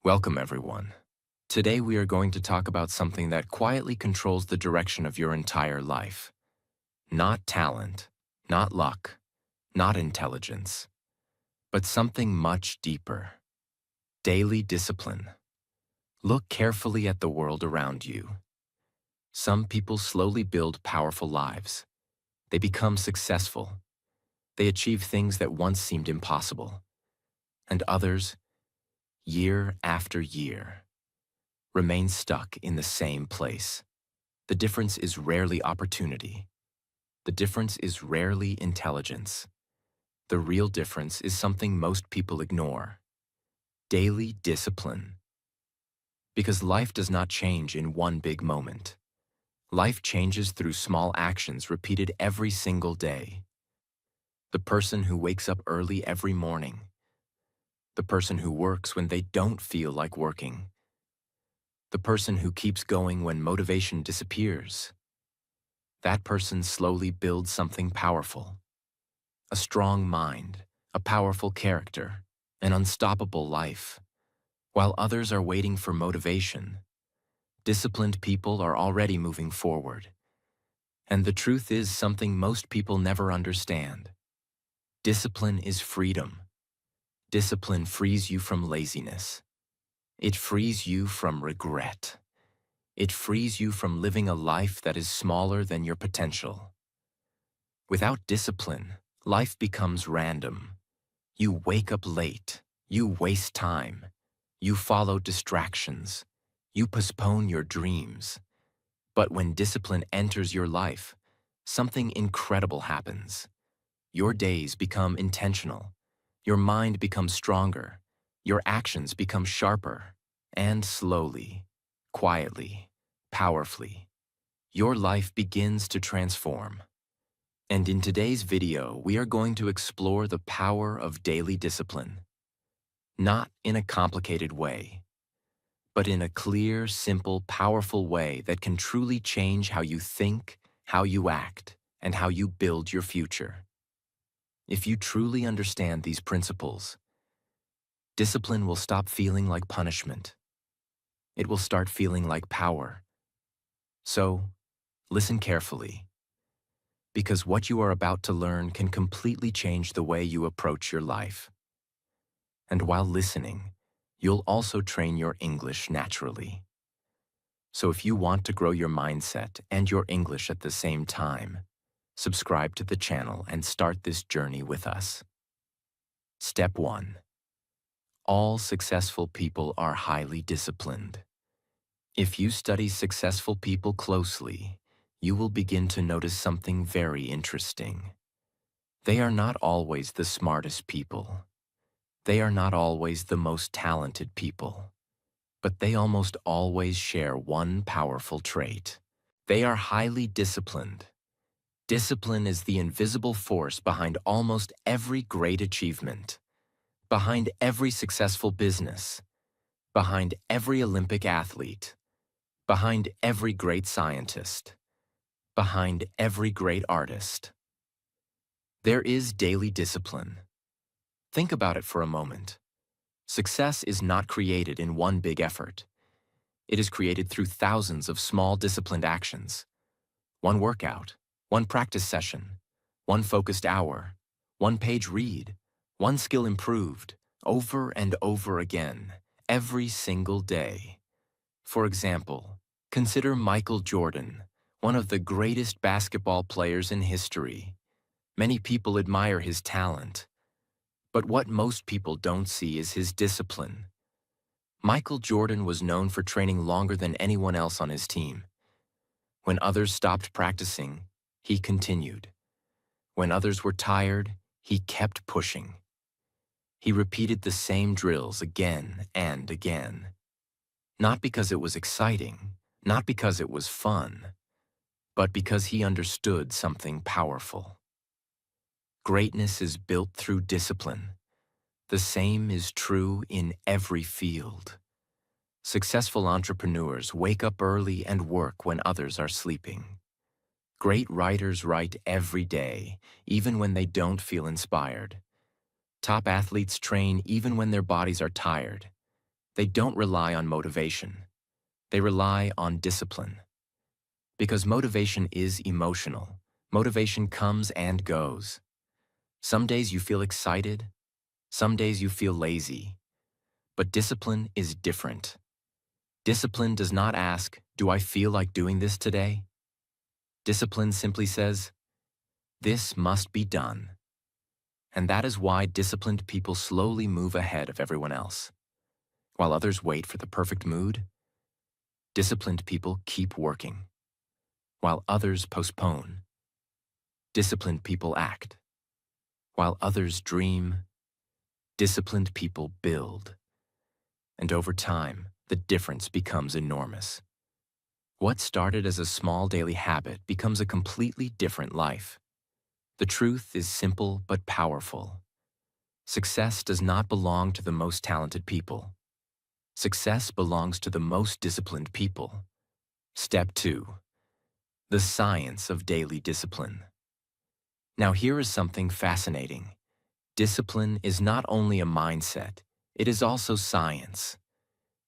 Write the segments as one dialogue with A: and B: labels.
A: Welcome, everyone. Today we are going to talk about something that quietly controls the direction of your entire life. Not talent, not luck, not intelligence, but something much deeper. Daily discipline. Look carefully at the world around you. Some people slowly build powerful lives. They become successful. They achieve things that once seemed impossible. And others, year after year, remain stuck in the same place. The difference is rarely opportunity. The difference is rarely intelligence. The real difference is something most people ignore. Daily discipline. Because life does not change in one big moment. Life changes through small actions repeated every single day. The person who wakes up early every morning. The person who works when they don't feel like working. The person who keeps going when motivation disappears. That person slowly builds something powerful. A strong mind, a powerful character, an unstoppable life. While others are waiting for motivation, disciplined people are already moving forward. And the truth is something most people never understand. Discipline is freedom. Discipline frees you from laziness. It frees you from regret. It frees you from living a life that is smaller than your potential. Without discipline, life becomes random. You wake up late. You waste time. You follow distractions. You postpone your dreams. But when discipline enters your life, something incredible happens. Your days become intentional. Your mind becomes stronger. Your actions become sharper. And slowly, quietly, powerfully, your life begins to transform. And in today's video, we are going to explore the power of daily discipline. Not in a complicated way, but in a clear, simple, powerful way that can truly change how you think, how you act, and how you build your future. If you truly understand these principles, discipline will stop feeling like punishment. It will start feeling like power. So, listen carefully, because what you are about to learn can completely change the way you approach your life. And while listening, you'll also train your English naturally. So if you want to grow your mindset and your English at the same time, subscribe to the channel and start this journey with us. Step 1. All successful people are highly disciplined. If you study successful people closely, you will begin to notice something very interesting. They are not always the smartest people. They are not always the most talented people. But they almost always share one powerful trait. They are highly disciplined. Discipline is the invisible force behind almost every great achievement, behind every successful business, behind every Olympic athlete, behind every great scientist, behind every great artist. There is daily discipline. Think about it for a moment. Success is not created in one big effort. It is created through thousands of small disciplined actions. One workout, one practice session, one focused hour, one page read, one skill improved, over and over again, every single day. For example, consider Michael Jordan, one of the greatest basketball players in history. Many people admire his talent, but what most people don't see is his discipline. Michael Jordan was known for training longer than anyone else on his team. When others stopped practicing, he continued. When others were tired, he kept pushing. He repeated the same drills again and again. Not because it was exciting, not because it was fun, but because he understood something powerful. Greatness is built through discipline. The same is true in every field. Successful entrepreneurs wake up early and work when others are sleeping. Great writers write every day, even when they don't feel inspired. Top athletes train even when their bodies are tired. They don't rely on motivation. They rely on discipline. Because motivation is emotional. Motivation comes and goes. Some days you feel excited, some days you feel lazy. But discipline is different. Discipline does not ask, "Do I feel like doing this today?" Discipline simply says, "This must be done." And that is why disciplined people slowly move ahead of everyone else. While others wait for the perfect mood, disciplined people keep working. While others postpone, disciplined people act. While others dream, disciplined people build. And over time, the difference becomes enormous. What started as a small daily habit becomes a completely different life. The truth is simple but powerful. Success does not belong to the most talented people. Success belongs to the most disciplined people. Step 2. The science of daily discipline. Now here is something fascinating. Discipline is not only a mindset, it is also science.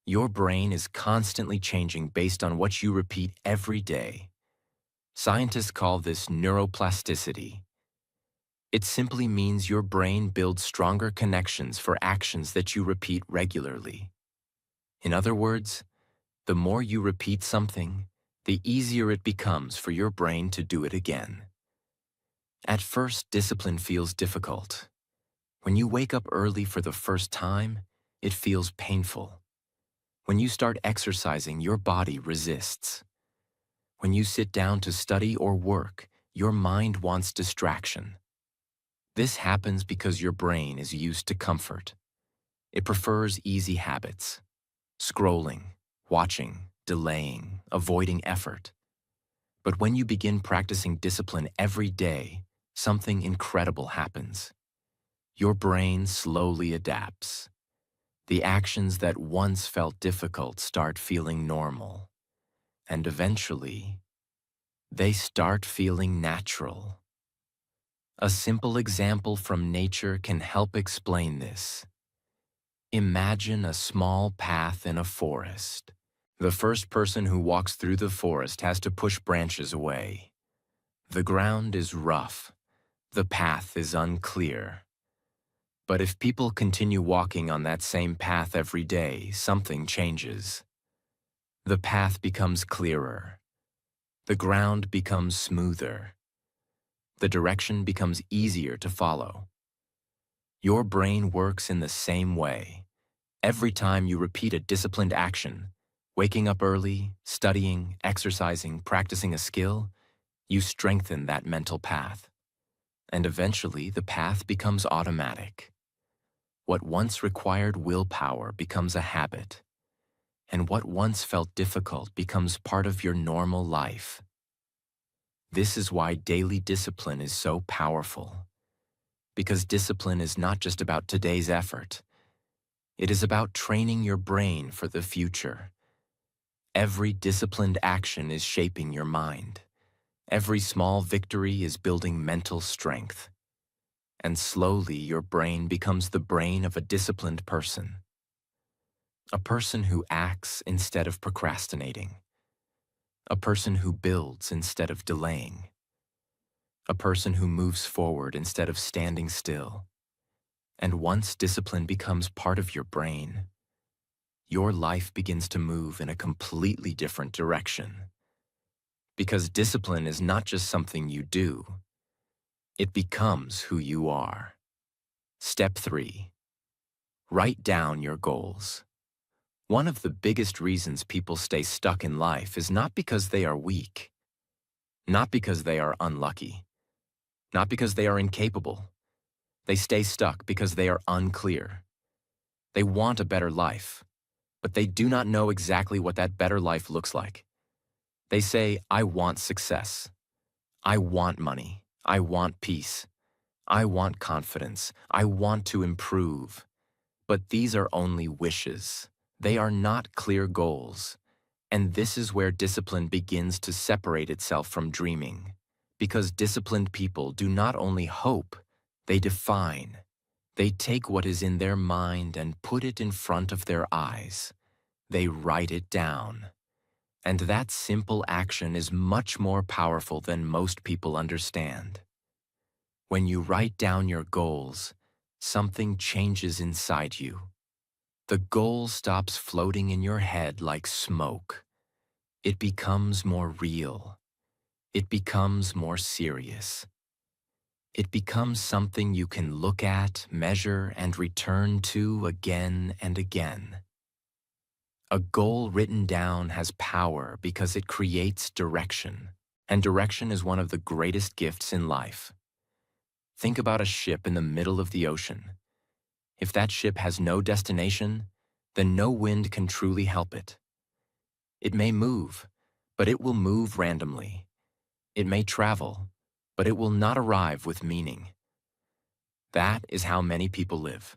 A: Your brain is constantly changing based on what you repeat every day. Scientists call this neuroplasticity. It simply means your brain builds stronger connections for actions that you repeat regularly. In other words, the more you repeat something, the easier it becomes for your brain to do it again. At first, discipline feels difficult. When you wake up early for the first time, it feels painful. When you start exercising, your body resists. When you sit down to study or work, your mind wants distraction. This happens because your brain is used to comfort. It prefers easy habits: scrolling, watching, delaying, avoiding effort. But when you begin practicing discipline every day, something incredible happens. Your brain slowly adapts. The actions that once felt difficult start feeling normal. And eventually, they start feeling natural. A simple example from nature can help explain this. Imagine a small path in a forest. The first person who walks through the forest has to push branches away. The ground is rough. The path is unclear. But if people continue walking on that same path every day, something changes. The path becomes clearer. The ground becomes smoother. The direction becomes easier to follow. Your brain works in the same way. Every time you repeat a disciplined action, waking up early, studying, exercising, practicing a skill, you strengthen that mental path. And eventually, the path becomes automatic. What once required willpower becomes a habit. And what once felt difficult becomes part of your normal life. This is why daily discipline is so powerful. Because discipline is not just about today's effort. It is about training your brain for the future. Every disciplined action is shaping your mind. Every small victory is building mental strength. And slowly your brain becomes the brain of a disciplined person. A person who acts instead of procrastinating. A person who builds instead of delaying. A person who moves forward instead of standing still. And once discipline becomes part of your brain, your life begins to move in a completely different direction. Because discipline is not just something you do, it becomes who you are. Step 3. Write down your goals. One of the biggest reasons people stay stuck in life is not because they are weak, not because they are unlucky, not because they are incapable. They stay stuck because they are unclear. They want a better life, but they do not know exactly what that better life looks like. They say, "I want success. I want money. I want peace. I want confidence. I want to improve." But these are only wishes. They are not clear goals. And this is where discipline begins to separate itself from dreaming. Because disciplined people do not only hope, they define. They take what is in their mind and put it in front of their eyes. They write it down. And that simple action is much more powerful than most people understand. When you write down your goals, something changes inside you. The goal stops floating in your head like smoke. It becomes more real. It becomes more serious. It becomes something you can look at, measure, and return to again and again. A goal written down has power because it creates direction, and direction is one of the greatest gifts in life. Think about a ship in the middle of the ocean. If that ship has no destination, then no wind can truly help it. It may move, but it will move randomly. It may travel, but it will not arrive with meaning. That is how many people live.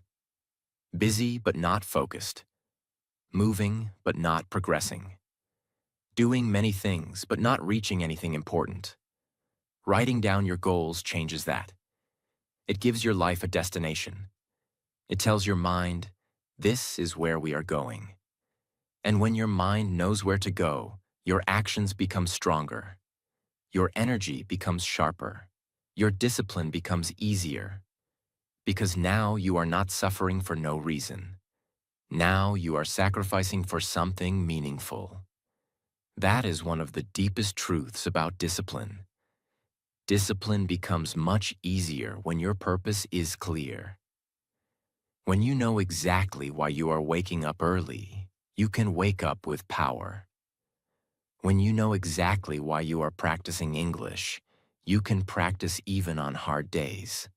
A: Busy but not focused. Moving but not progressing. Doing many things but not reaching anything important. Writing down your goals changes that. It gives your life a destination. It tells your mind, this is where we are going. And when your mind knows where to go, your actions become stronger. Your energy becomes sharper. Your discipline becomes easier. Because now you are not suffering for no reason. Now you are sacrificing for something meaningful. That is one of the deepest truths about discipline. Discipline becomes much easier when your purpose is clear. When you know exactly why you are waking up early, you can wake up with power. When you know exactly why you are practicing English, you can practice even on hard days.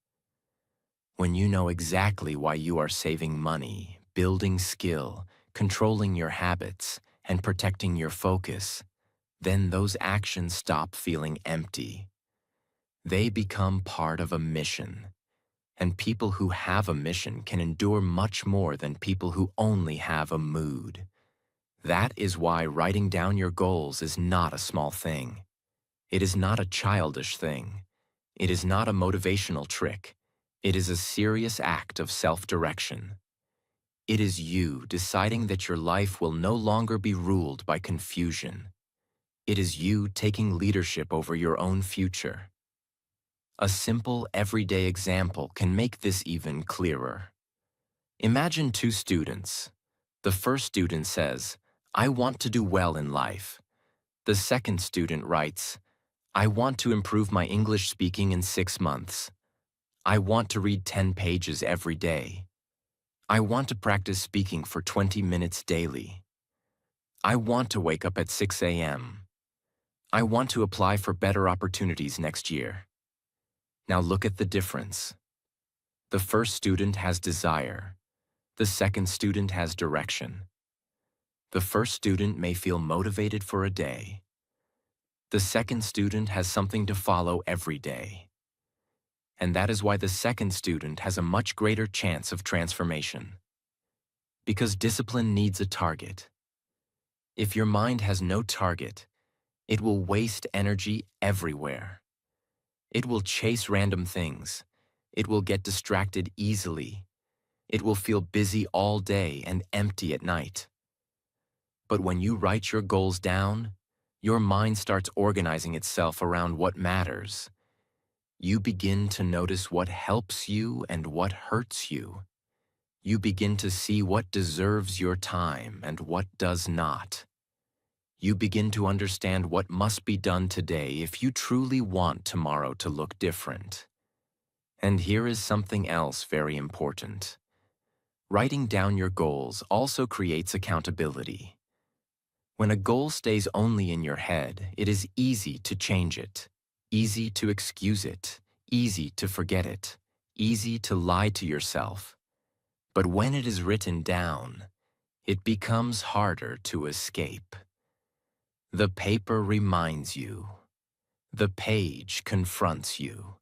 A: When you know exactly why you are saving money, building skill, controlling your habits, and protecting your focus, then those actions stop feeling empty. They become part of a mission. And people who have a mission can endure much more than people who only have a mood. That is why writing down your goals is not a small thing. It is not a childish thing. It is not a motivational trick. It is a serious act of self-direction. It is you deciding that your life will no longer be ruled by confusion. It is you taking leadership over your own future. A simple, everyday example can make this even clearer. Imagine two students. The first student says, I want to do well in life. The second student writes, I want to improve my English speaking in 6 months. I want to read 10 pages every day. I want to practice speaking for 20 minutes daily. I want to wake up at 6 a.m. I want to apply for better opportunities next year. Now look at the difference. The first student has desire. The second student has direction. The first student may feel motivated for a day. The second student has something to follow every day. And that is why the second student has a much greater chance of transformation. Because discipline needs a target. If your mind has no target, it will waste energy everywhere. It will chase random things. It will get distracted easily. It will feel busy all day and empty at night. But when you write your goals down, your mind starts organizing itself around what matters. You begin to notice what helps you and what hurts you. You begin to see what deserves your time and what does not. You begin to understand what must be done today if you truly want tomorrow to look different. And here is something else very important. Writing down your goals also creates accountability. When a goal stays only in your head, it is easy to change it, easy to excuse it, easy to forget it, easy to lie to yourself. But when it is written down, it becomes harder to escape. The paper reminds you. The page confronts you.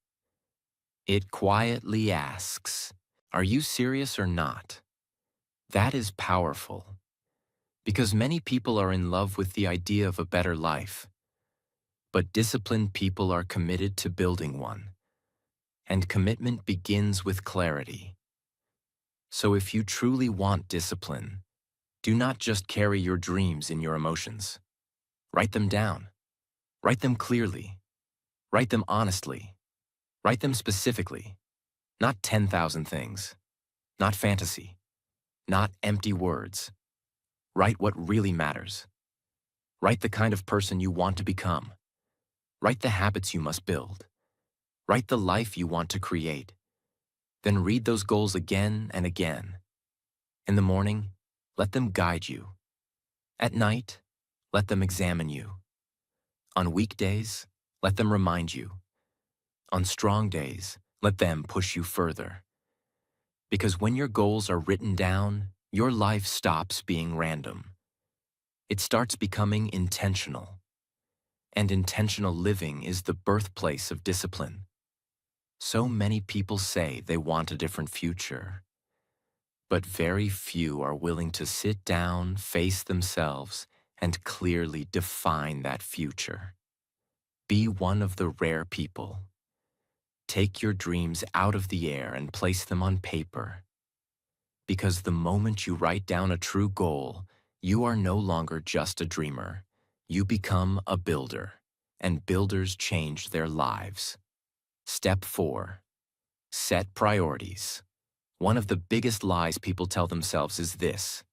A: It quietly asks, are you serious or not? That is powerful. Because many people are in love with the idea of a better life. But disciplined people are committed to building one. And commitment begins with clarity. So if you truly want discipline, do not just carry your dreams in your emotions. Write them down. Write them clearly. Write them honestly. Write them specifically. Not 10,000 things. Not fantasy. Not empty words. Write what really matters. Write the kind of person you want to become. Write the habits you must build. Write the life you want to create. Then read those goals again and again. In the morning, let them guide you. At night, let them examine you. On weekdays, let them remind you. On strong days, let them push you further. Because when your goals are written down, your life stops being random. It starts becoming intentional. And intentional living is the birthplace of discipline. So many people say they want a different future, but very few are willing to sit down, face themselves, and clearly define that future. Be one of the rare people. Take your dreams out of the air and place them on paper. Because the moment you write down a true goal, you are no longer just a dreamer. You become a builder, and builders change their lives. Step 4. Set priorities. One of the biggest lies people tell themselves is this: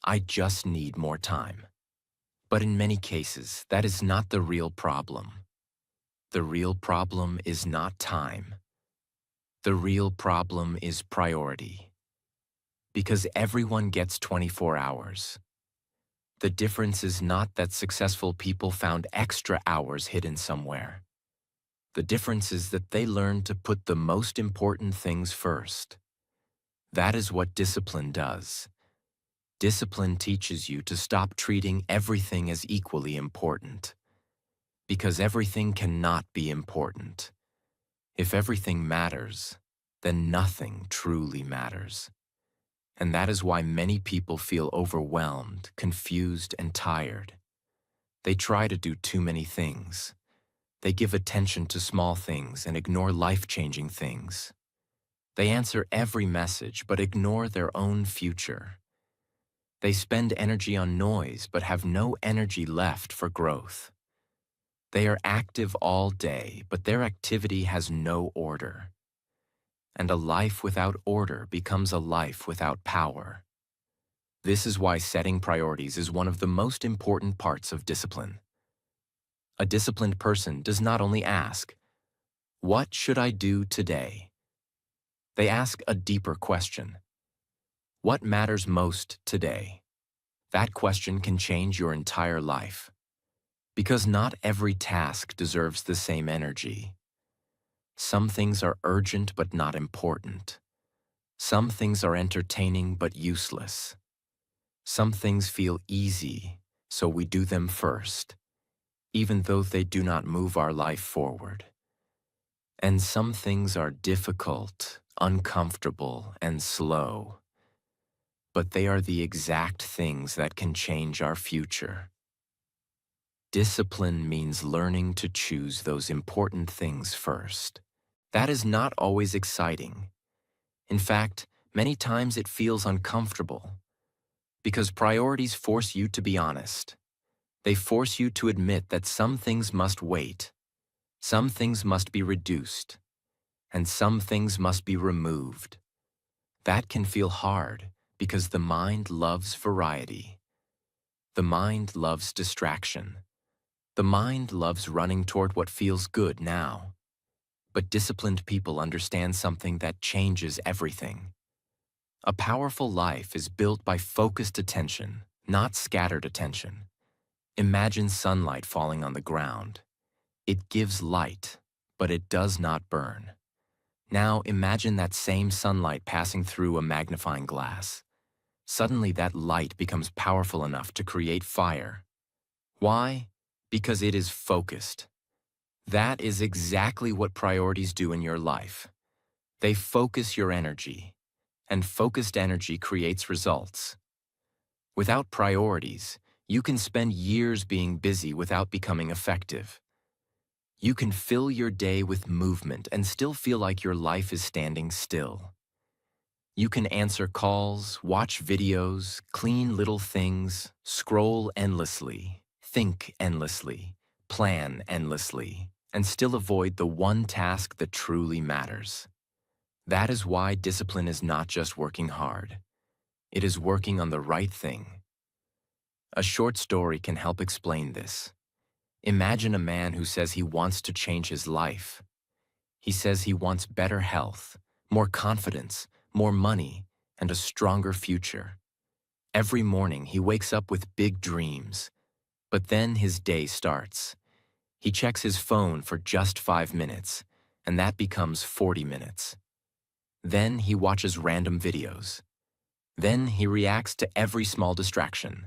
A: I just need more time. But in many cases, that is not the real problem. The real problem is not time. The real problem is priority. Because everyone gets 24 hours. The difference is not that successful people found extra hours hidden somewhere. The difference is that they learned to put the most important things first. That is what discipline does. Discipline teaches you to stop treating everything as equally important. Because everything cannot be important. If everything matters, then nothing truly matters. And that is why many people feel overwhelmed, confused, and tired. They try to do too many things. They give attention to small things and ignore life-changing things. They answer every message but ignore their own future. They spend energy on noise but have no energy left for growth. They are active all day, but their activity has no order. And a life without order becomes a life without power. This is why setting priorities is one of the most important parts of discipline. A disciplined person does not only ask, "What should I do today?" They ask a deeper question. What matters most today? That question can change your entire life. Because not every task deserves the same energy. Some things are urgent but not important. Some things are entertaining but useless. Some things feel easy, so we do them first, even though they do not move our life forward. And some things are difficult, uncomfortable, and slow. But they are the exact things that can change our future. Discipline means learning to choose those important things first. That is not always exciting. In fact, many times it feels uncomfortable. Because priorities force you to be honest. They force you to admit that some things must wait, some things must be reduced, and some things must be removed. That can feel hard because the mind loves variety. The mind loves distraction. The mind loves running toward what feels good now. But disciplined people understand something that changes everything. A powerful life is built by focused attention, not scattered attention. Imagine sunlight falling on the ground. It gives light, but it does not burn. Now imagine that same sunlight passing through a magnifying glass. Suddenly that light becomes powerful enough to create fire. Why? Because it is focused. That is exactly what priorities do in your life. They focus your energy, and focused energy creates results. Without priorities, you can spend years being busy without becoming effective. You can fill your day with movement and still feel like your life is standing still. You can answer calls, watch videos, clean little things, scroll endlessly, think endlessly, plan endlessly, and still avoid the one task that truly matters. That is why discipline is not just working hard. It is working on the right thing. A short story can help explain this. Imagine a man who says he wants to change his life. He says he wants better health, more confidence, more money, and a stronger future. Every morning he wakes up with big dreams, but then his day starts. He checks his phone for just 5 minutes, and that becomes 40 minutes. Then he watches random videos. Then he reacts to every small distraction.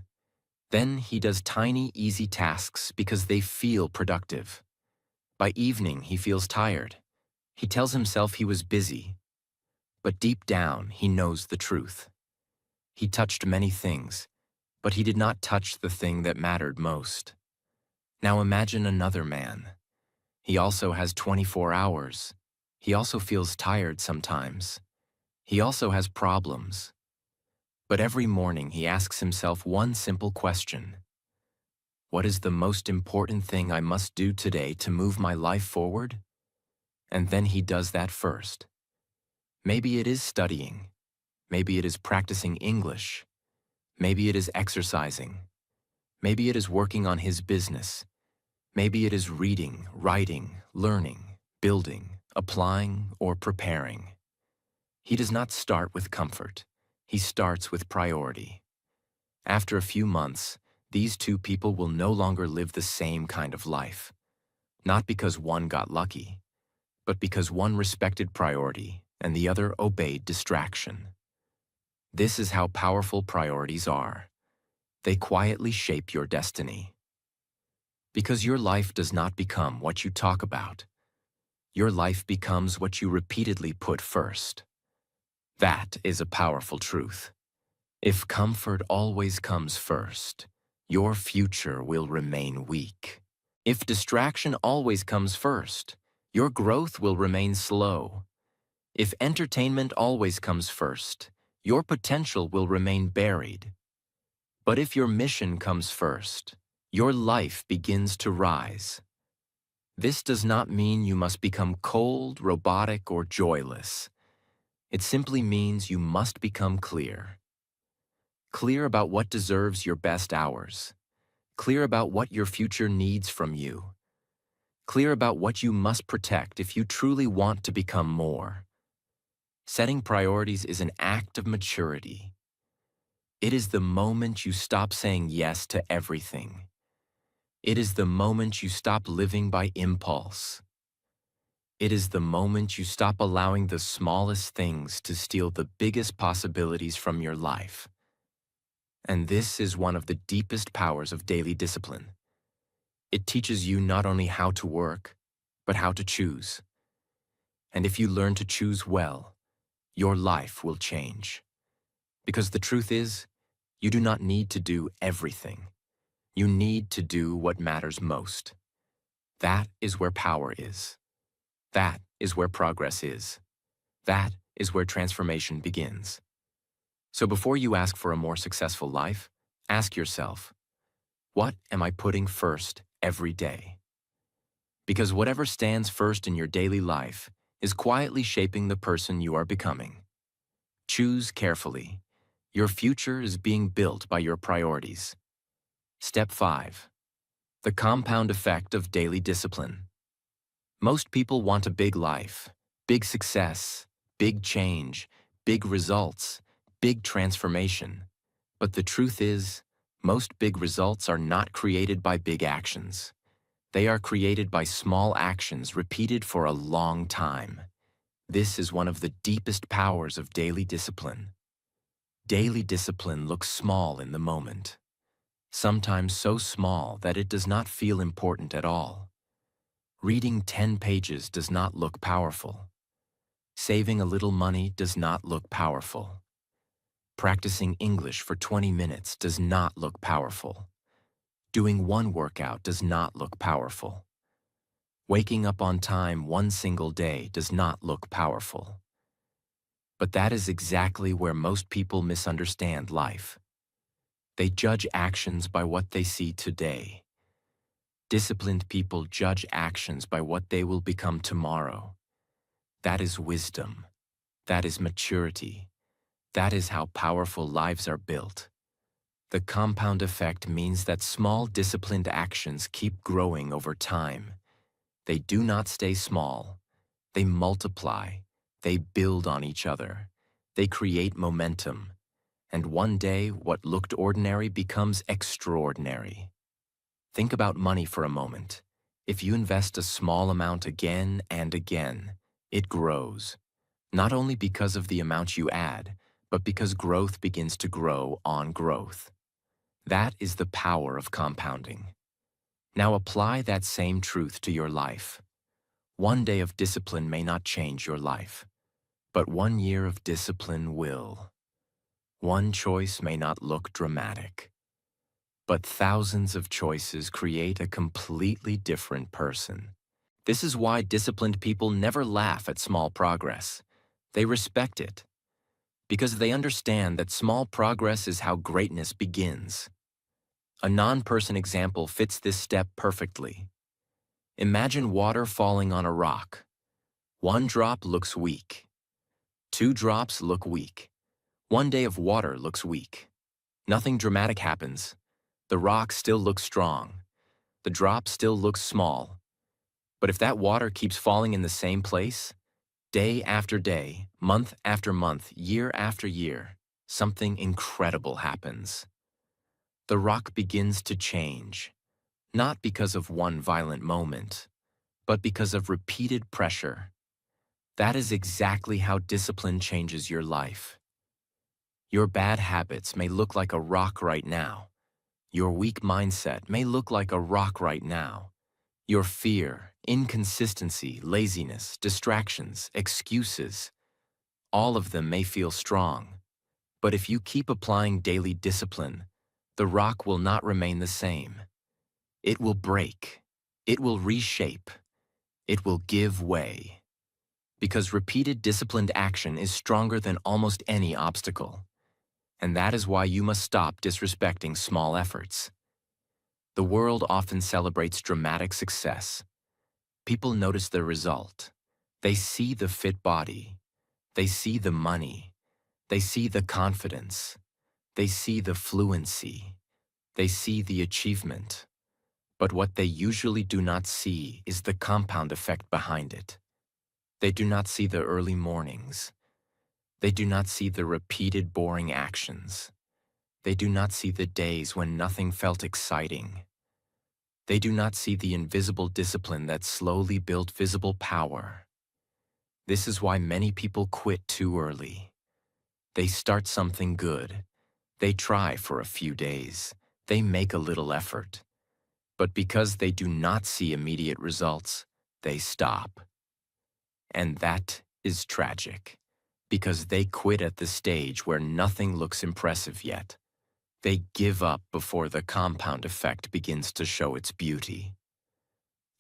A: Then he does tiny, easy tasks because they feel productive. By evening, he feels tired. He tells himself he was busy, but deep down, he knows the truth. He touched many things, but he did not touch the thing that mattered most. Now imagine another man. He also has 24 hours. He also feels tired sometimes. He also has problems. But every morning he asks himself one simple question. What is the most important thing I must do today to move my life forward? And then he does that first. Maybe it is studying. Maybe it is practicing English. Maybe it is exercising. Maybe it is working on his business. Maybe it is reading, writing, learning, building, applying, or preparing. He does not start with comfort. He starts with priority. After a few months, these two people will no longer live the same kind of life. Not because one got lucky, but because one respected priority and the other obeyed distraction. This is how powerful priorities are. They quietly shape your destiny. Because your life does not become what you talk about. Your life becomes what you repeatedly put first. That is a powerful truth. If comfort always comes first, your future will remain weak. If distraction always comes first, your growth will remain slow. If entertainment always comes first, your potential will remain buried. But if your mission comes first, your life begins to rise. This does not mean you must become cold, robotic, or joyless. It simply means you must become clear. Clear about what deserves your best hours. Clear about what your future needs from you. Clear about what you must protect if you truly want to become more. Setting priorities is an act of maturity. It is the moment you stop saying yes to everything. It is the moment you stop living by impulse. It is the moment you stop allowing the smallest things to steal the biggest possibilities from your life. And this is one of the deepest powers of daily discipline. It teaches you not only how to work, but how to choose. And if you learn to choose well, your life will change. Because the truth is, you do not need to do everything. You need to do what matters most. That is where power is. That is where progress is. That is where transformation begins. So before you ask for a more successful life, ask yourself, what am I putting first every day? Because whatever stands first in your daily life is quietly shaping the person you are becoming. Choose carefully. Your future is being built by your priorities. Step 5. The compound effect of daily discipline. Most people want a big life, big success, big change, big results, big transformation. But the truth is, most big results are not created by big actions. They are created by small actions repeated for a long time. This is one of the deepest powers of daily discipline. Daily discipline looks small in the moment, sometimes so small that it does not feel important at all. Reading 10 pages does not look powerful. Saving a little money does not look powerful. Practicing English for 20 minutes does not look powerful. Doing one workout does not look powerful. Waking up on time one single day does not look powerful. But that is exactly where most people misunderstand life. They judge actions by what they see today. Disciplined people judge actions by what they will become tomorrow. That is wisdom. That is maturity. That is how powerful lives are built. The compound effect means that small disciplined actions keep growing over time. They do not stay small. They multiply. They build on each other. They create momentum. And one day, what looked ordinary becomes extraordinary. Think about money for a moment. If you invest a small amount again and again, it grows. Not only because of the amount you add, but because growth begins to grow on growth. That is the power of compounding. Now apply that same truth to your life. One day of discipline may not change your life, but 1 year of discipline will. One choice may not look dramatic, but thousands of choices create a completely different person. This is why disciplined people never laugh at small progress. They respect it, because they understand that small progress is how greatness begins. A non-person example fits this step perfectly. Imagine water falling on a rock. 1 drop looks weak. 2 drops look weak. 1 day of water looks weak. Nothing dramatic happens. The rock still looks strong. The drop still looks small. But if that water keeps falling in the same place, day after day, month after month, year after year, something incredible happens. The rock begins to change, not because of one violent moment, but because of repeated pressure. That is exactly how discipline changes your life. Your bad habits may look like a rock right now. Your weak mindset may look like a rock right now. Your fear, inconsistency, laziness, distractions, excuses, all of them may feel strong. But if you keep applying daily discipline, the rock will not remain the same. It will break. It will reshape. It will give way. Because repeated disciplined action is stronger than almost any obstacle. And that is why you must stop disrespecting small efforts. The world often celebrates dramatic success. People notice the result. They see the fit body. They see the money. They see the confidence. They see the fluency. They see the achievement. But what they usually do not see is the compound effect behind it. They do not see the early mornings. They do not see the repeated boring actions. They do not see the days when nothing felt exciting. They do not see the invisible discipline that slowly built visible power. This is why many people quit too early. They start something good. They try for a few days. They make a little effort. But because they do not see immediate results, they stop. And that is tragic, because they quit at the stage where nothing looks impressive yet. They give up before the compound effect begins to show its beauty.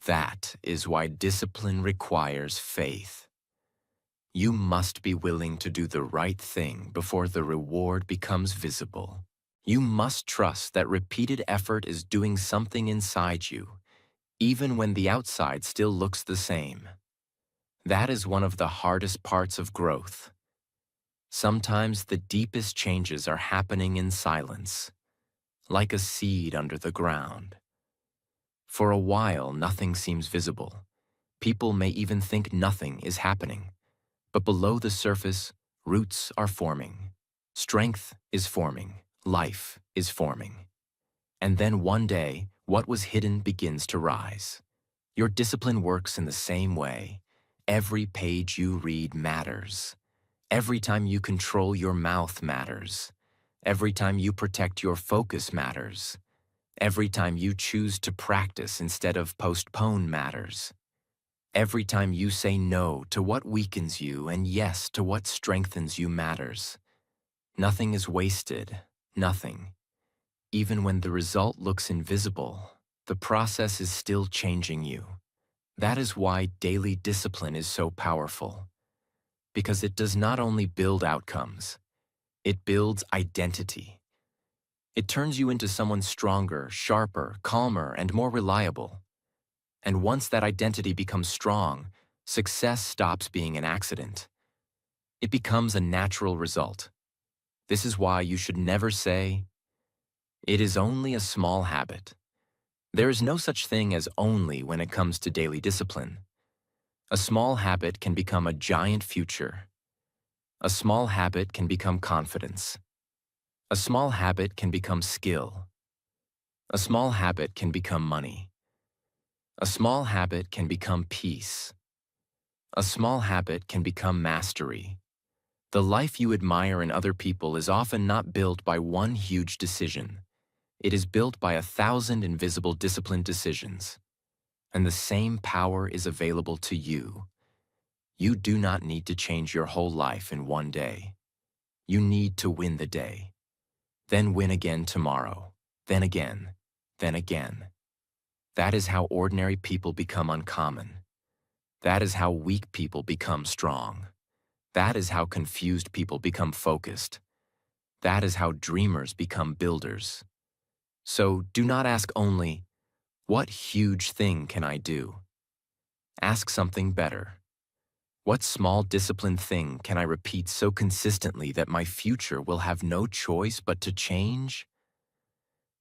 A: That is why discipline requires faith. You must be willing to do the right thing before the reward becomes visible. You must trust that repeated effort is doing something inside you, even when the outside still looks the same. That is one of the hardest parts of growth. Sometimes the deepest changes are happening in silence, like a seed under the ground. For a while, nothing seems visible. People may even think nothing is happening. But below the surface, roots are forming. Strength is forming. Life is forming. And then one day, what was hidden begins to rise. Your discipline works in the same way. Every page you read matters. Every time you control your mouth matters. Every time you protect your focus matters. Every time you choose to practice instead of postpone matters. Every time you say no to what weakens you and yes to what strengthens you matters. Nothing is wasted, nothing. Even when the result looks invisible, the process is still changing you. That is why daily discipline is so powerful. Because it does not only build outcomes, it builds identity. It turns you into someone stronger, sharper, calmer, and more reliable. And once that identity becomes strong, success stops being an accident. It becomes a natural result. This is why you should never say, "It is only a small habit." There is no such thing as only when it comes to daily discipline. A small habit can become a giant future. A small habit can become confidence. A small habit can become skill. A small habit can become money. A small habit can become peace. A small habit can become mastery. The life you admire in other people is often not built by one huge decision. It is built by 1,000 invisible disciplined decisions. And the same power is available to you. You do not need to change your whole life in one day. You need to win the day. Then win again tomorrow. Then again. Then again. That is how ordinary people become uncommon. That is how weak people become strong. That is how confused people become focused. That is how dreamers become builders. So do not ask only, "What huge thing can I do?" Ask something better. What small disciplined thing can I repeat so consistently that my future will have no choice but to change?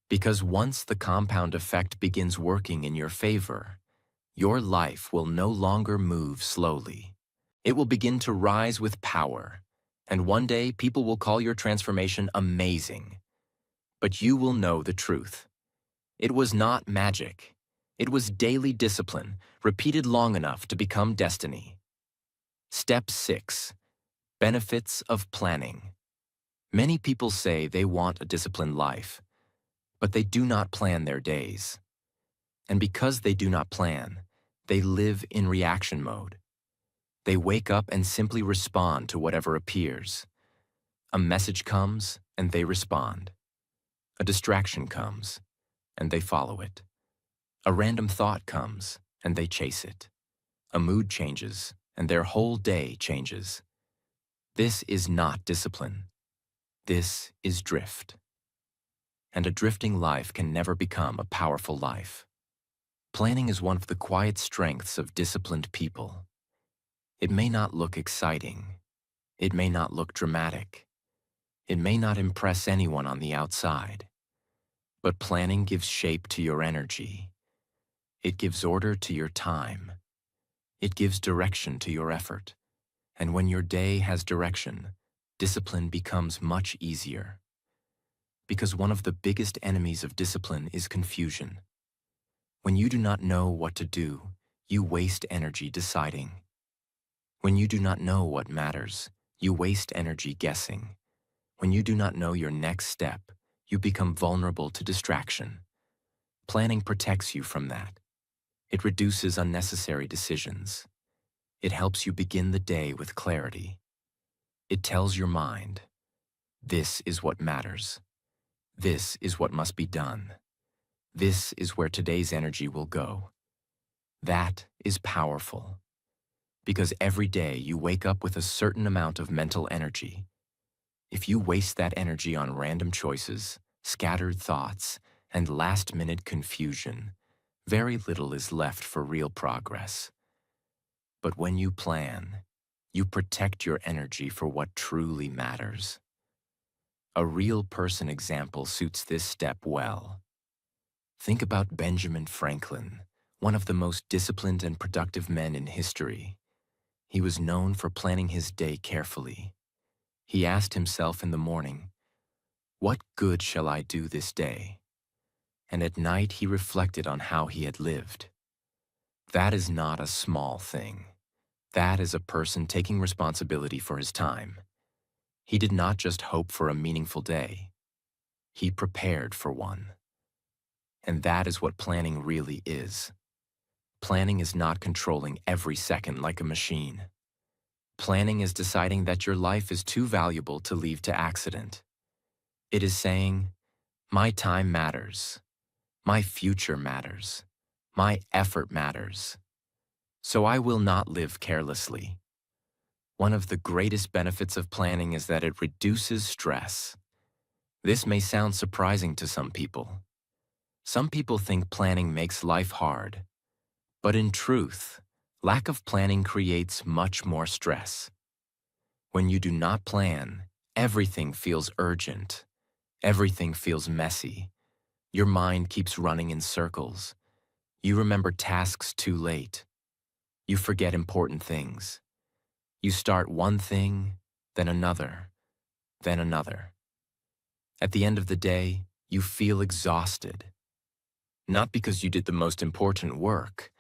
A: Because once the compound effect begins working in your favor, your life will no longer move slowly. It will begin to rise with power, and one day people will call your transformation amazing. But you will know the truth. It was not magic. It was daily discipline, repeated long enough to become destiny. Step 6. Benefits of planning. Many people say they want a disciplined life, but they do not plan their days. And because they do not plan, they live in reaction mode. They wake up and simply respond to whatever appears. A message comes, and they respond. A distraction comes, and they follow it. A random thought comes, and they chase it. A mood changes, and their whole day changes. This is not discipline. This is drift. And a drifting life can never become a powerful life. Planning is one of the quiet strengths of disciplined people. It may not look exciting. It may not look dramatic. It may not impress anyone on the outside. But planning gives shape to your energy. It gives order to your time. It gives direction to your effort. And when your day has direction, discipline becomes much easier. Because one of the biggest enemies of discipline is confusion. When you do not know what to do, you waste energy deciding. When you do not know what matters, you waste energy guessing. When you do not know your next step, you become vulnerable to distraction. Planning protects you from that. It reduces unnecessary decisions. It helps you begin the day with clarity. It tells your mind, "This is what matters. This is what must be done. This is where today's energy will go." That is powerful. Because every day you wake up with a certain amount of mental energy. If you waste that energy on random choices, scattered thoughts, and last-minute confusion, very little is left for real progress. But when you plan, you protect your energy for what truly matters. A real person example suits this step well. Think about Benjamin Franklin, one of the most disciplined and productive men in history. He was known for planning his day carefully. He asked himself in the morning, "What good shall I do this day?" And at night he reflected on how he had lived. That is not a small thing. That is a person taking responsibility for his time. He did not just hope for a meaningful day. He prepared for one. And that is what planning really is. Planning is not controlling every second like a machine. Planning is deciding that your life is too valuable to leave to accident. It is saying, "My time matters. My future matters. My effort matters. So I will not live carelessly." One of the greatest benefits of planning is that it reduces stress. This may sound surprising to some people. Some people think planning makes life hard, but in truth, lack of planning creates much more stress. When you do not plan, everything feels urgent. Everything feels messy. Your mind keeps running in circles. You remember tasks too late. You forget important things. You start one thing, then another, then another. At the end of the day, you feel exhausted. Not because you did the most important work,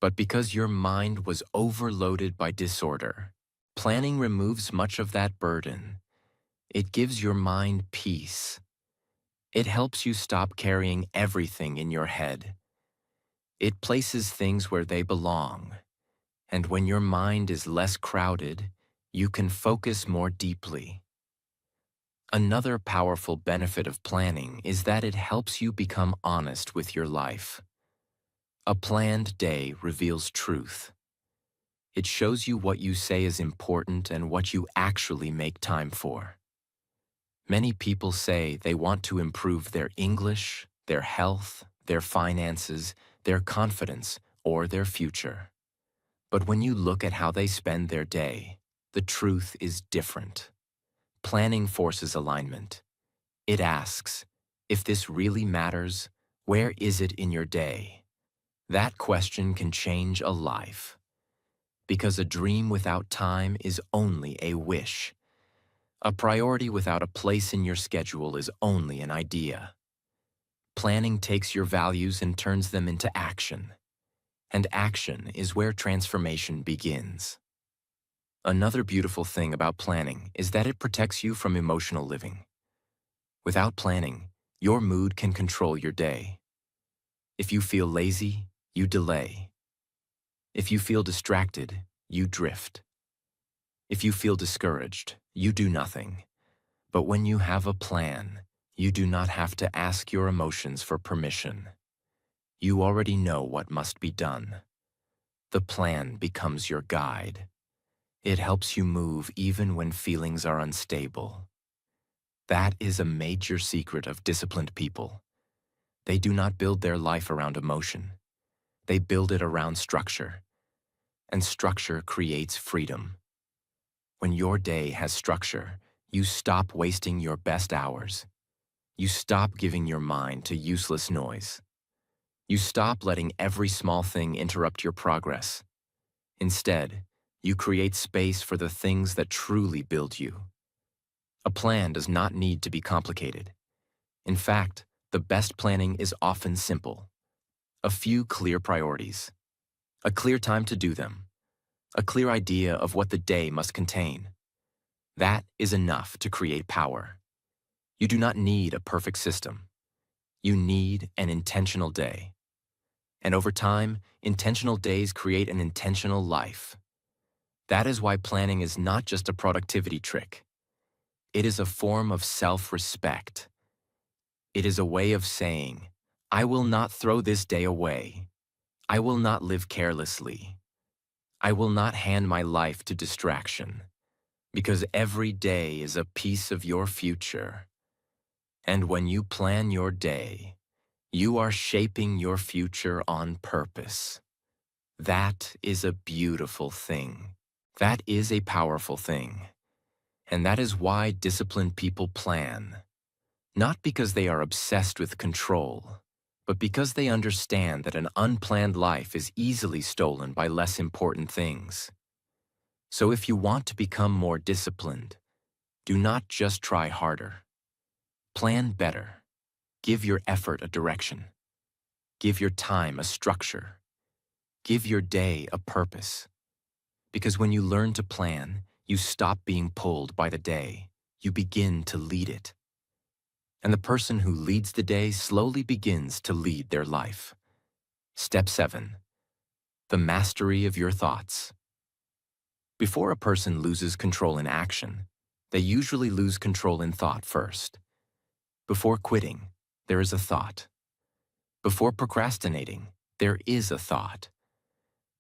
A: but because your mind was overloaded by disorder. Planning removes much of that burden. It gives your mind peace. It helps you stop carrying everything in your head. It places things where they belong. And when your mind is less crowded, you can focus more deeply. Another powerful benefit of planning is that it helps you become honest with your life. A planned day reveals truth. It shows you what you say is important and what you actually make time for. Many people say they want to improve their English, their health, their finances, their confidence, or their future. But when you look at how they spend their day, the truth is different. Planning forces alignment. It asks, if this really matters, where is it in your day? That question can change a life. Because a dream without time is only a wish. A priority without a place in your schedule is only an idea. Planning takes your values and turns them into action. And action is where transformation begins. Another beautiful thing about planning is that it protects you from emotional living. Without planning, your mood can control your day. If you feel lazy, you delay. If you feel distracted, you drift. If you feel discouraged, you do nothing. But when you have a plan, you do not have to ask your emotions for permission. You already know what must be done. The plan becomes your guide. It helps you move even when feelings are unstable. That is a major secret of disciplined people. They do not build their life around emotion. They build it around structure. And structure creates freedom. When your day has structure, you stop wasting your best hours. You stop giving your mind to useless noise. You stop letting every small thing interrupt your progress. Instead, you create space for the things that truly build you. A plan does not need to be complicated. In fact, the best planning is often simple. A few clear priorities. A clear time to do them. A clear idea of what the day must contain. That is enough to create power. You do not need a perfect system. You need an intentional day. And over time, intentional days create an intentional life. That is why planning is not just a productivity trick. It is a form of self-respect. It is a way of saying, I will not throw this day away. I will not live carelessly. I will not hand my life to distraction. Because every day is a piece of your future. And when you plan your day, you are shaping your future on purpose. That is a beautiful thing. That is a powerful thing. And that is why disciplined people plan. Not because they are obsessed with control, but because they understand that an unplanned life is easily stolen by less important things. So if you want to become more disciplined, do not just try harder. Plan better. Give your effort a direction. Give your time a structure. Give your day a purpose. Because when you learn to plan, you stop being pulled by the day. You begin to lead it. And the person who leads the day slowly begins to lead their life. Step 7. The mastery of your thoughts. Before a person loses control in action, they usually lose control in thought first. Before quitting, there is a thought. Before procrastinating, there is a thought.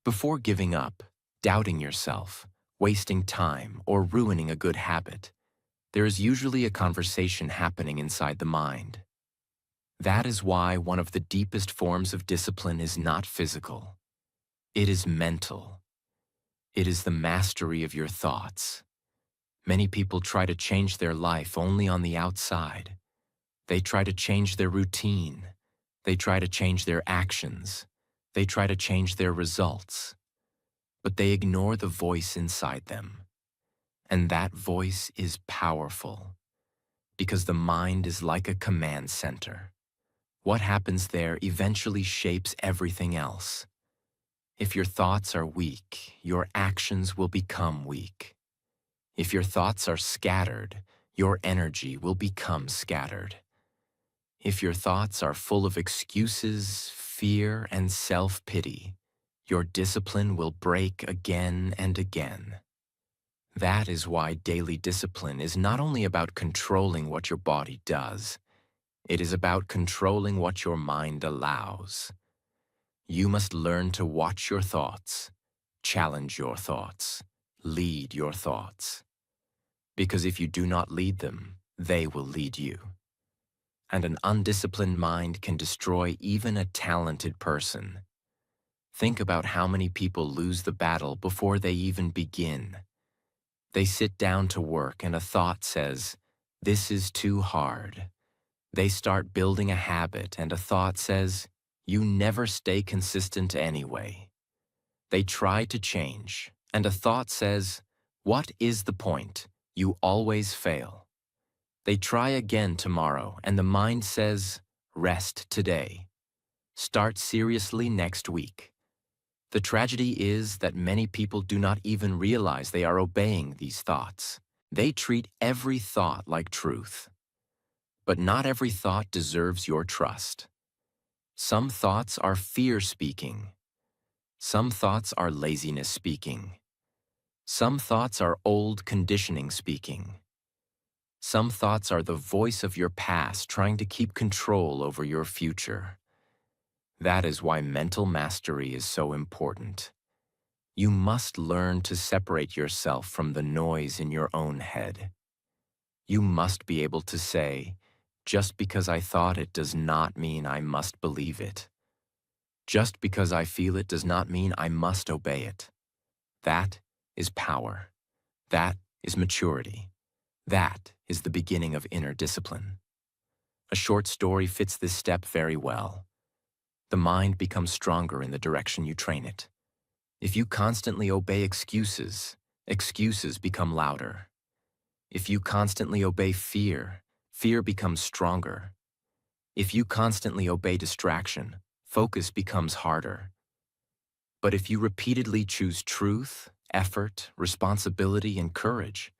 A: Before giving up, doubting yourself, wasting time, or ruining a good habit, there is usually a conversation happening inside the mind. That is why one of the deepest forms of discipline is not physical. It is mental. It is the mastery of your thoughts. Many people try to change their life only on the outside. They try to change their routine. They try to change their actions. They try to change their results. But they ignore the voice inside them. And that voice is powerful because the mind is like a command center. What happens there eventually shapes everything else. If your thoughts are weak, your actions will become weak. If your thoughts are scattered, your energy will become scattered. If your thoughts are full of excuses, fear, and self-pity, your discipline will break again and again. That is why daily discipline is not only about controlling what your body does, it is about controlling what your mind allows. You must learn to watch your thoughts, challenge your thoughts, lead your thoughts. Because if you do not lead them, they will lead you. And an undisciplined mind can destroy even a talented person. Think about how many people lose the battle before they even begin. They sit down to work and a thought says, "This is too hard." They start building a habit and a thought says, "You never stay consistent anyway." They try to change and a thought says, "What is the point? You always fail." They try again tomorrow and the mind says, "Rest today. Start seriously next week." The tragedy is that many people do not even realize they are obeying these thoughts. They treat every thought like truth. But not every thought deserves your trust. Some thoughts are fear speaking. Some thoughts are laziness speaking. Some thoughts are old conditioning speaking. Some thoughts are the voice of your past trying to keep control over your future. That is why mental mastery is so important. You must learn to separate yourself from the noise in your own head. You must be able to say, "Just because I thought it does not mean I must believe it. Just because I feel it does not mean I must obey it." That is power. That is maturity. That is the beginning of inner discipline. A short story fits this step very well. The mind becomes stronger in the direction you train it. If you constantly obey excuses, excuses become louder. If you constantly obey fear, fear becomes stronger. If you constantly obey distraction, focus becomes harder. But if you repeatedly choose truth, effort, responsibility, and courage,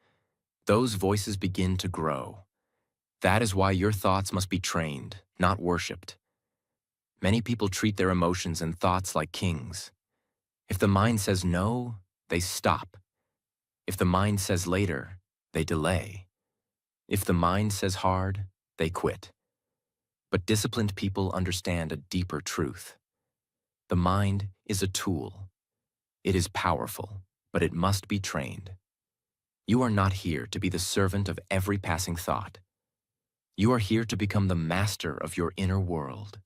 A: those voices begin to grow. That is why your thoughts must be trained, not worshipped. Many people treat their emotions and thoughts like kings. If the mind says no, they stop. If the mind says later, they delay. If the mind says hard, they quit. But disciplined people understand a deeper truth. The mind is a tool. It is powerful, but it must be trained. You are not here to be the servant of every passing thought. You are here to become the master of your inner world.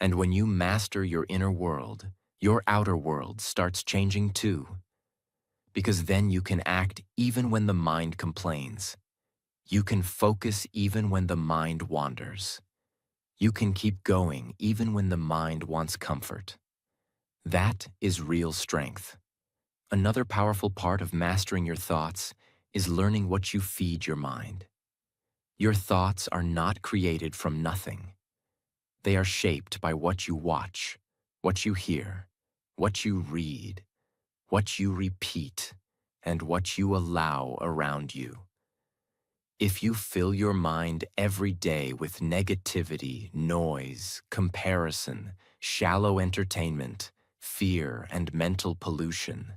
A: And when you master your inner world, your outer world starts changing too. Because then you can act even when the mind complains. You can focus even when the mind wanders. You can keep going even when the mind wants comfort. That is real strength. Another powerful part of mastering your thoughts is learning what you feed your mind. Your thoughts are not created from nothing. They are shaped by what you watch, what you hear, what you read, what you repeat, and what you allow around you. If you fill your mind every day with negativity, noise, comparison, shallow entertainment, fear, and mental pollution,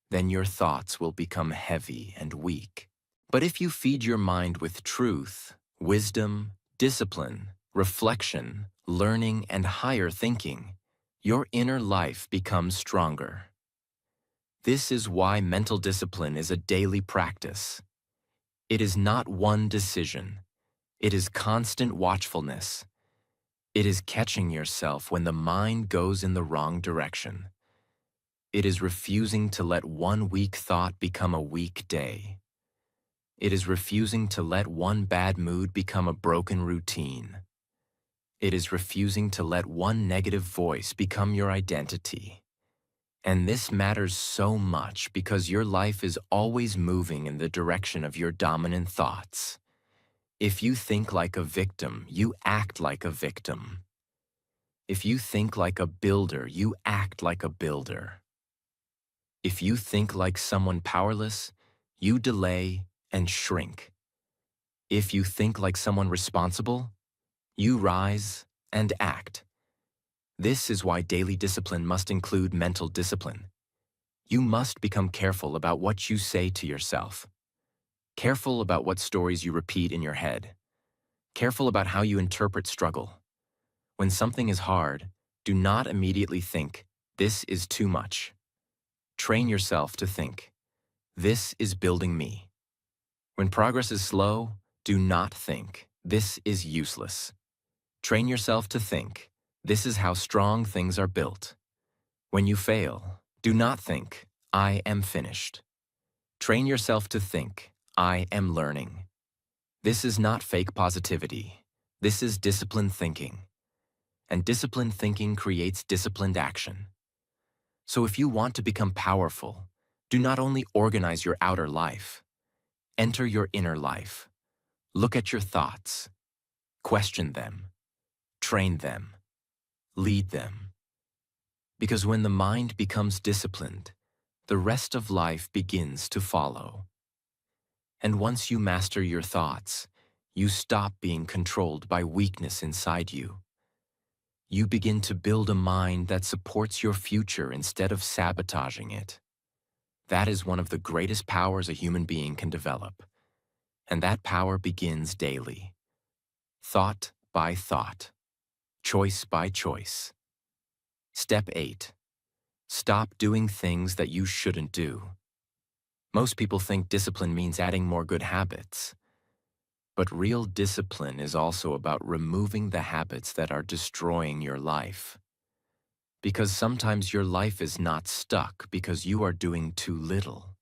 A: then your thoughts will become heavy and weak. But if you feed your mind with truth, wisdom, discipline, reflection, learning, and higher thinking, your inner life becomes stronger. This is why mental discipline is a daily practice. It is not one decision. It is constant watchfulness. It is catching yourself when the mind goes in the wrong direction. It is refusing to let one weak thought become a weak day. It is refusing to let one bad mood become a broken routine. It is refusing to let one negative voice become your identity. And this matters so much because your life is always moving in the direction of your dominant thoughts. If you think like a victim, you act like a victim. If you think like a builder, you act like a builder. If you think like someone powerless, you delay and shrink. If you think like someone responsible, you rise and act. This is why daily discipline must include mental discipline. You must become careful about what you say to yourself. Careful about what stories you repeat in your head. Careful about how you interpret struggle. When something is hard, do not immediately think, "This is too much." Train yourself to think, "This is building me." When progress is slow, do not think, "This is useless." Train yourself to think, "This is how strong things are built." When you fail, do not think, "I am finished." Train yourself to think, "I am learning." This is not fake positivity. This is disciplined thinking. And disciplined thinking creates disciplined action. So if you want to become powerful, do not only organize your outer life, enter your inner life. Look at your thoughts. Question them. Train them. Lead them. Because when the mind becomes disciplined, the rest of life begins to follow. And once you master your thoughts, you stop being controlled by weakness inside you. You begin to build a mind that supports your future instead of sabotaging it. That is one of the greatest powers a human being can develop. And that power begins daily. Thought by thought. Choice by choice. Step 8. Stop doing things that you shouldn't do. Most people think discipline means adding more good habits. But real discipline is also about removing the habits that are destroying your life. Because sometimes your life is not stuck because you are doing too little.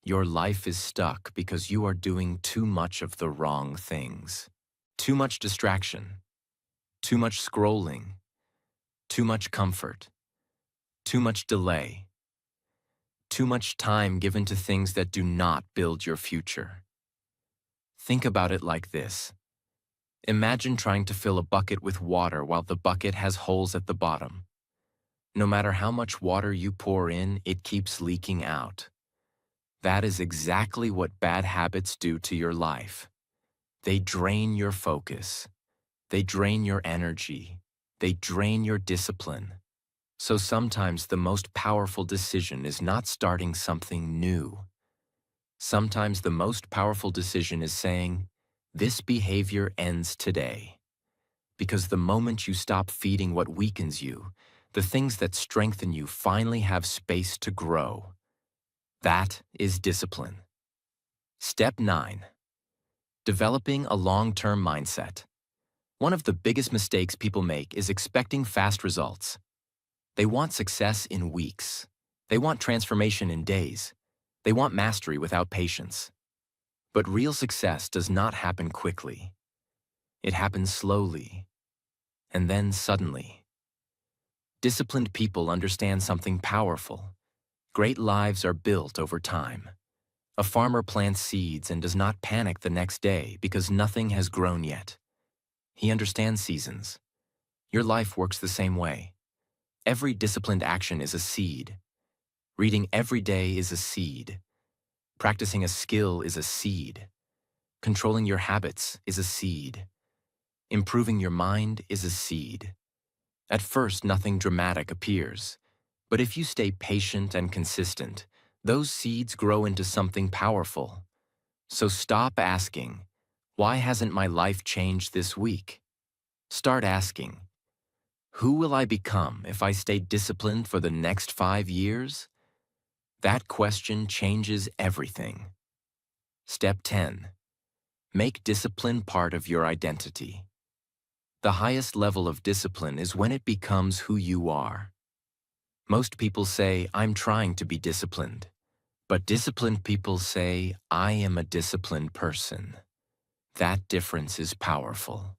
A: Your life is stuck because you are doing too much of the wrong things. Too much distraction. Too much scrolling. Too much comfort. Too much delay. Too much time given to things that do not build your future. Think about it like this. Imagine trying to fill a bucket with water while the bucket has holes at the bottom. No matter how much water you pour in, it keeps leaking out. That is exactly what bad habits do to your life. They drain your focus. They drain your energy. They drain your discipline. So sometimes the most powerful decision is not starting something new. Sometimes the most powerful decision is saying, "This behavior ends today." Because the moment you stop feeding what weakens you, the things that strengthen you finally have space to grow. That is discipline. Step 9. Developing a long-term mindset. One of the biggest mistakes people make is expecting fast results. They want success in weeks. They want transformation in days. They want mastery without patience. But real success does not happen quickly. It happens slowly, and then suddenly. Disciplined people understand something powerful. Great lives are built over time. A farmer plants seeds and does not panic the next day because nothing has grown yet. He understands seasons. Your life works the same way. Every disciplined action is a seed. Reading every day is a seed. Practicing a skill is a seed. Controlling your habits is a seed. Improving your mind is a seed. At first, nothing dramatic appears. But if you stay patient and consistent, those seeds grow into something powerful. So stop asking, "Why hasn't my life changed this week?" Start asking, "Who will I become if I stay disciplined for the next 5 years?" That question changes everything. Step 10. Make discipline part of your identity. The highest level of discipline is when it becomes who you are. Most people say, I'm trying to be disciplined. But disciplined people say, I am a disciplined person. That difference is powerful.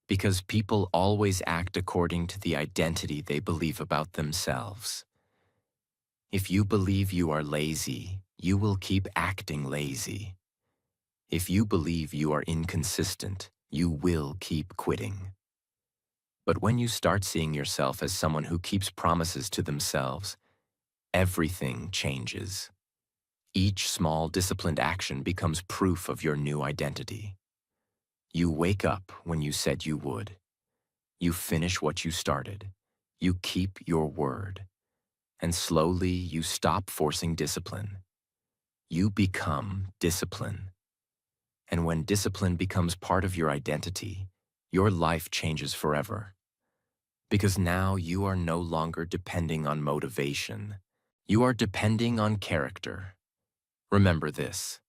A: Because people always act according to the identity they believe about themselves. If you believe you are lazy, you will keep acting lazy. If you believe you are inconsistent, you will keep quitting. But when you start seeing yourself as someone who keeps promises to themselves, everything changes. Each small disciplined action becomes proof of your new identity. You wake up when you said you would. You finish what you started. You keep your word. And slowly you stop forcing discipline. You become discipline. And when discipline becomes part of your identity, your life changes forever. Because now you are no longer depending on motivation. You are depending on character. Remember this.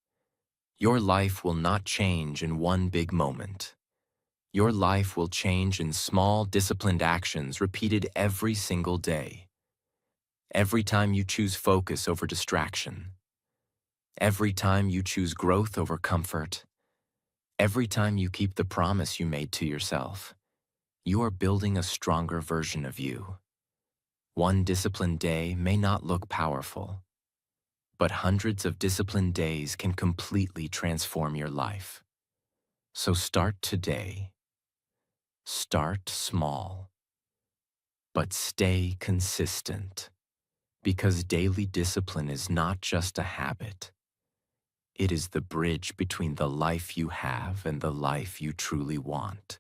A: Your life will not change in one big moment. Your life will change in small, disciplined actions repeated every single day. Every time you choose focus over distraction. Every time you choose growth over comfort. Every time you keep the promise you made to yourself. You are building a stronger version of you. One disciplined day may not look powerful, but hundreds of disciplined days can completely transform your life. So start today. Start small, but stay consistent, because daily discipline is not just a habit. It is the bridge between the life you have and the life you truly want.